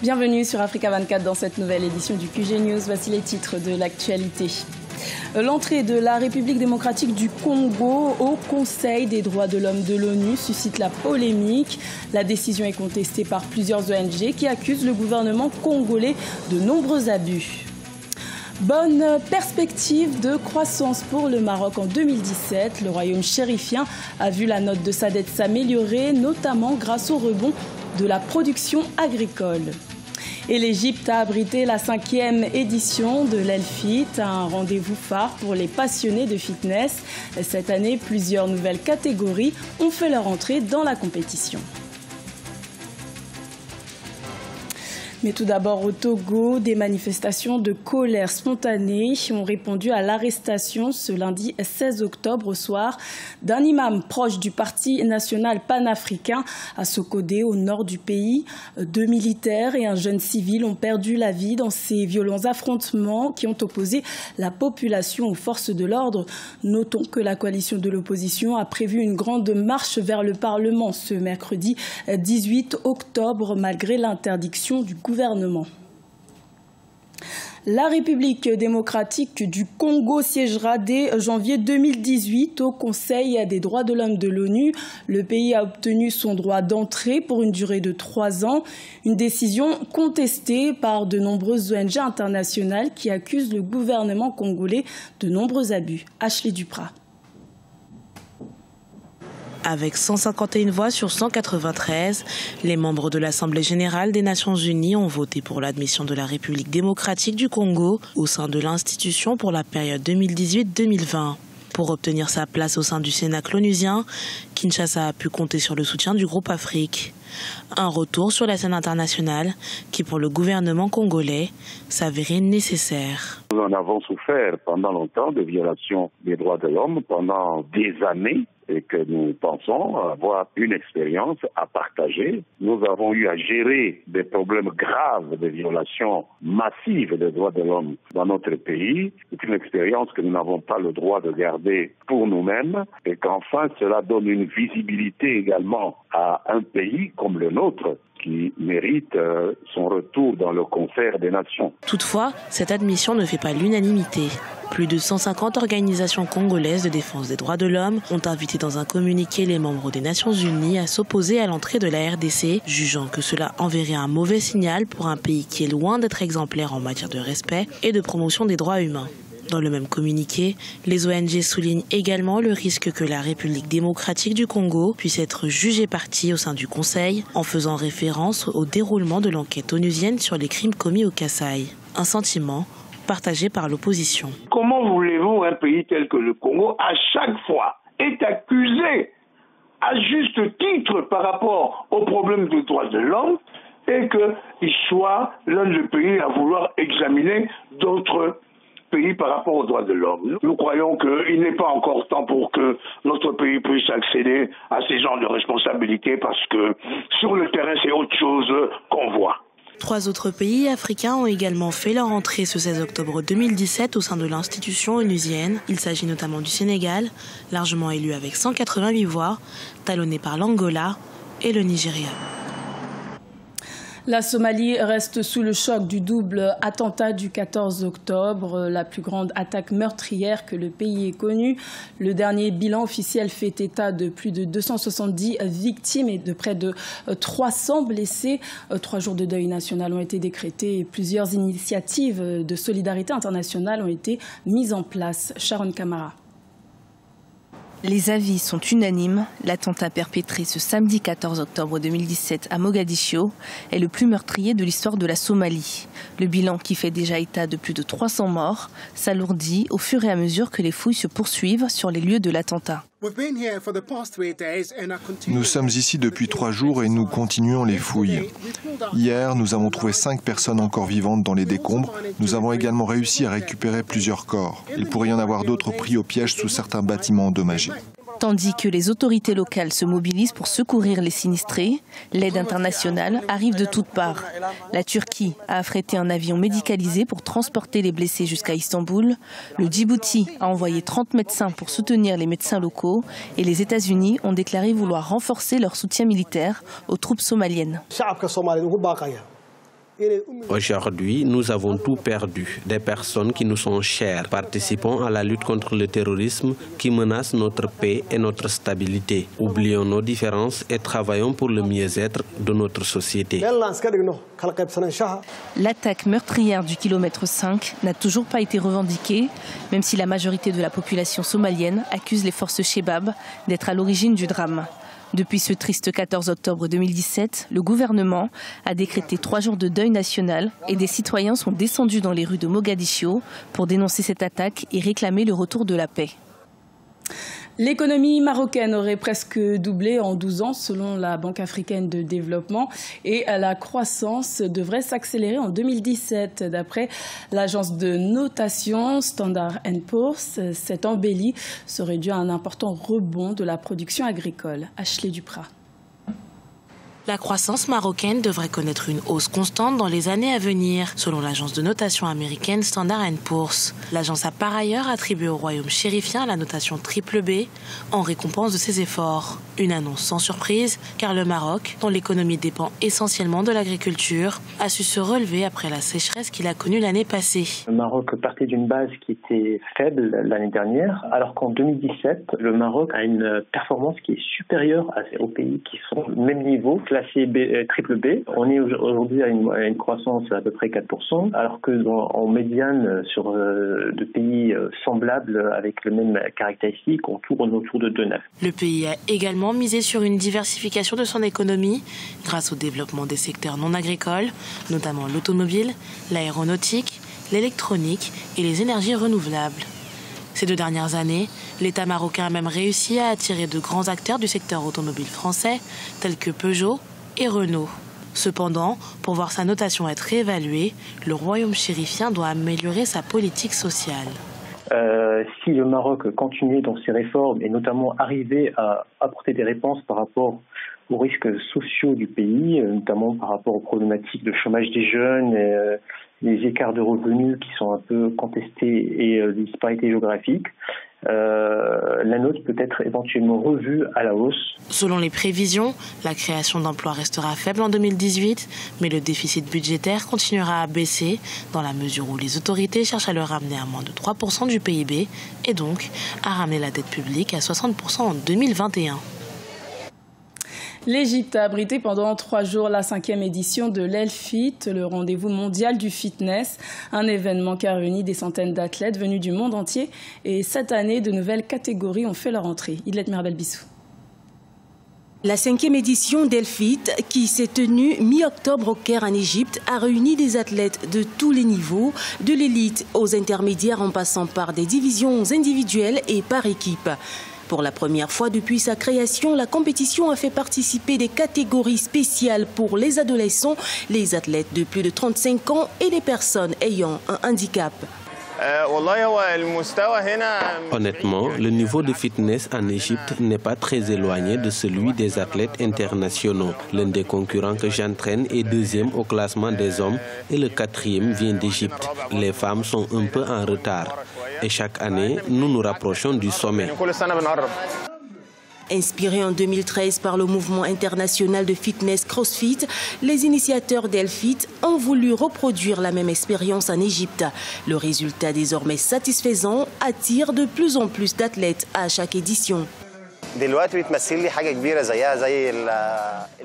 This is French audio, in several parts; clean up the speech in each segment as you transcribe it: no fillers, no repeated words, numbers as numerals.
Bienvenue sur Africa 24 dans cette nouvelle édition du QG News. Voici les titres de l'actualité. L'entrée de la République démocratique du Congo au Conseil des droits de l'homme de l'ONU suscite la polémique. La décision est contestée par plusieurs ONG qui accusent le gouvernement congolais de nombreux abus. Bonne perspective de croissance pour le Maroc en 2017. Le royaume chérifien a vu la note de sa dette s'améliorer, notamment grâce au rebond de la production agricole. Et l'Égypte a abrité la 5e édition de l'Elfit, un rendez-vous phare pour les passionnés de fitness. Cette année, plusieurs nouvelles catégories ont fait leur entrée dans la compétition. Mais tout d'abord au Togo, des manifestations de colère spontanée ont répondu à l'arrestation ce lundi 16 octobre au soir d'un imam proche du Parti national panafricain à Sokodé, au nord du pays. 2 militaires et un jeune civil ont perdu la vie dans ces violents affrontements qui ont opposé la population aux forces de l'ordre. Notons que la coalition de l'opposition a prévu une grande marche vers le Parlement ce mercredi 18 octobre malgré l'interdiction du gouvernement. La République démocratique du Congo siégera dès janvier 2018 au Conseil des droits de l'homme de l'ONU. Le pays a obtenu son droit d'entrée pour une durée de 3 ans. Une décision contestée par de nombreuses ONG internationales qui accusent le gouvernement congolais de nombreux abus. Ashley Duprat. Avec 151 voix sur 193, les membres de l'Assemblée générale des Nations unies ont voté pour l'admission de la République démocratique du Congo au sein de l'institution pour la période 2018-2020. Pour obtenir sa place au sein du Cénacle onusien, Kinshasa a pu compter sur le soutien du groupe Afrique. Un retour sur la scène internationale qui, pour le gouvernement congolais, s'avérait nécessaire. Nous en avons souffert pendant longtemps de violations des droits de l'homme, pendant des années, et que nous pensons avoir une expérience à partager. Nous avons eu à gérer des problèmes graves de violations massives des droits de l'homme dans notre pays. C'est une expérience que nous n'avons pas le droit de garder pour nous-mêmes et qu'enfin cela donne une visibilité également à un pays comme le nôtre qui mérite son retour dans le concert des nations. Toutefois, cette admission ne fait pas l'unanimité. Plus de 150 organisations congolaises de défense des droits de l'homme ont invité dans un communiqué les membres des Nations Unies à s'opposer à l'entrée de la RDC, jugeant que cela enverrait un mauvais signal pour un pays qui est loin d'être exemplaire en matière de respect et de promotion des droits humains. Dans le même communiqué, les ONG soulignent également le risque que la République démocratique du Congo puisse être jugée partie au sein du Conseil en faisant référence au déroulement de l'enquête onusienne sur les crimes commis au Kasaï. Un sentiment partagé par l'opposition. Comment voulez-vous un pays tel que le Congo, à chaque fois, est accusé à juste titre par rapport aux problèmes des droits de l'homme et qu'il soit l'un des pays à vouloir examiner d'autres pays par rapport aux droits de l'homme. Nous croyons qu'il n'est pas encore temps pour que notre pays puisse accéder à ces genres de responsabilités parce que sur le terrain, c'est autre chose qu'on voit. 3 autres pays africains ont également fait leur entrée ce 16 octobre 2017 au sein de l'institution onusienne. Il s'agit notamment du Sénégal, largement élu avec 188 voix, talonné par l'Angola et le Nigeria. La Somalie reste sous le choc du double attentat du 14 octobre, la plus grande attaque meurtrière que le pays ait connue. Le dernier bilan officiel fait état de plus de 270 victimes et de près de 300 blessés. 3 jours de deuil national ont été décrétés et plusieurs initiatives de solidarité internationale ont été mises en place. Sharon Kamara. Les avis sont unanimes. L'attentat perpétré ce samedi 14 octobre 2017 à Mogadiscio est le plus meurtrier de l'histoire de la Somalie. Le bilan, qui fait déjà état de plus de 300 morts, s'alourdit au fur et à mesure que les fouilles se poursuivent sur les lieux de l'attentat. Nous sommes ici depuis 3 jours et nous continuons les fouilles. Hier, nous avons trouvé 5 personnes encore vivantes dans les décombres. Nous avons également réussi à récupérer plusieurs corps. Il pourrait y en avoir d'autres pris au piège sous certains bâtiments endommagés. Tandis que les autorités locales se mobilisent pour secourir les sinistrés, l'aide internationale arrive de toutes parts. La Turquie a affrété un avion médicalisé pour transporter les blessés jusqu'à Istanbul. Le Djibouti a envoyé 30 médecins pour soutenir les médecins locaux. Et les États-Unis ont déclaré vouloir renforcer leur soutien militaire aux troupes somaliennes. Aujourd'hui, nous avons tout perdu. Des personnes qui nous sont chères. Participons à la lutte contre le terrorisme qui menace notre paix et notre stabilité. Oublions nos différences et travaillons pour le mieux-être de notre société. L'attaque meurtrière du kilomètre 5 n'a toujours pas été revendiquée, même si la majorité de la population somalienne accuse les forces Chebab d'être à l'origine du drame. Depuis ce triste 14 octobre 2017, le gouvernement a décrété 3 jours de deuil national et des citoyens sont descendus dans les rues de Mogadiscio pour dénoncer cette attaque et réclamer le retour de la paix. L'économie marocaine aurait presque doublé en 12 ans selon la Banque africaine de développement et la croissance devrait s'accélérer en 2017 d'après l'agence de notation Standard & Poor's. Cette embellie serait due à un important rebond de la production agricole. Ashley Duprat. La croissance marocaine devrait connaître une hausse constante dans les années à venir, selon l'agence de notation américaine Standard & Poor's. L'agence a par ailleurs attribué au royaume chérifien la notation BBB en récompense de ses efforts. Une annonce sans surprise, car le Maroc, dont l'économie dépend essentiellement de l'agriculture, a su se relever après la sécheresse qu'il a connue l'année passée. Le Maroc partait d'une base qui était faible l'année dernière, alors qu'en 2017, le Maroc a une performance qui est supérieure aux pays qui sont au même niveau, classé BBB. On est aujourd'hui à une croissance à peu près 4%, alors que en médiane sur de pays semblables avec les mêmes caractéristiques, on tourne autour de 2,9. Le pays a également misé sur une diversification de son économie grâce au développement des secteurs non agricoles, notamment l'automobile, l'aéronautique, l'électronique et les énergies renouvelables. Ces 2 dernières années, l'État marocain a même réussi à attirer de grands acteurs du secteur automobile français, tels que Peugeot et Renault. Cependant, pour voir sa notation être réévaluée, le royaume chérifien doit améliorer sa politique sociale. Si le Maroc continuait dans ses réformes et notamment arriver à apporter des réponses par rapport aux risques sociaux du pays, notamment par rapport aux problématiques de chômage des jeunes, les écarts de revenus qui sont un peu contestés et les disparités géographiques, la note peut être éventuellement revue à la hausse. Selon les prévisions, la création d'emplois restera faible en 2018, mais le déficit budgétaire continuera à baisser dans la mesure où les autorités cherchent à le ramener à moins de 3% du PIB et donc à ramener la dette publique à 60% en 2021. L'Égypte a abrité pendant 3 jours la 5e édition de l'Elfit, le rendez-vous mondial du fitness, un événement qui a réuni des centaines d'athlètes venus du monde entier. Et cette année, de nouvelles catégories ont fait leur entrée. Idlet Mirbel-Bissou. La 5e édition d'Elfit, qui s'est tenue mi-octobre au Caire en Égypte, a réuni des athlètes de tous les niveaux, de l'élite aux intermédiaires en passant par des divisions individuelles et par équipe. Pour la première fois depuis sa création, la compétition a fait participer des catégories spéciales pour les adolescents, les athlètes de plus de 35 ans et les personnes ayant un handicap. Honnêtement, le niveau de fitness en Égypte n'est pas très éloigné de celui des athlètes internationaux. L'un des concurrents que j'entraîne est 2e au classement des hommes et le 4e vient d'Égypte. Les femmes sont un peu en retard et chaque année, nous nous rapprochons du sommet. Inspirés en 2013 par le mouvement international de fitness CrossFit, les initiateurs d'Elfit ont voulu reproduire la même expérience en Égypte. Le résultat désormais satisfaisant attire de plus en plus d'athlètes à chaque édition.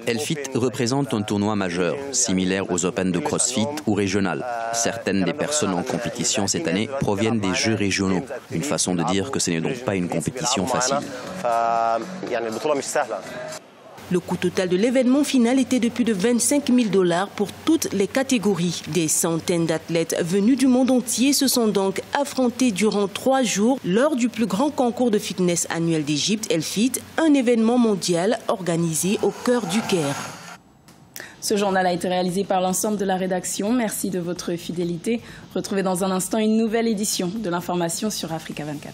Elfit représente un tournoi majeur, similaire aux Open de CrossFit ou régional. Certaines des personnes en compétition cette année proviennent des jeux régionaux. Une façon de dire que ce n'est donc pas une compétition facile. Le coût total de l'événement final était de plus de 25 000 $ pour toutes les catégories. Des centaines d'athlètes venus du monde entier se sont donc affrontés durant 3 jours lors du plus grand concours de fitness annuel d'Égypte, Elfit, un événement mondial organisé au cœur du Caire. Ce journal a été réalisé par l'ensemble de la rédaction. Merci de votre fidélité. Retrouvez dans un instant une nouvelle édition de l'information sur Africa 24.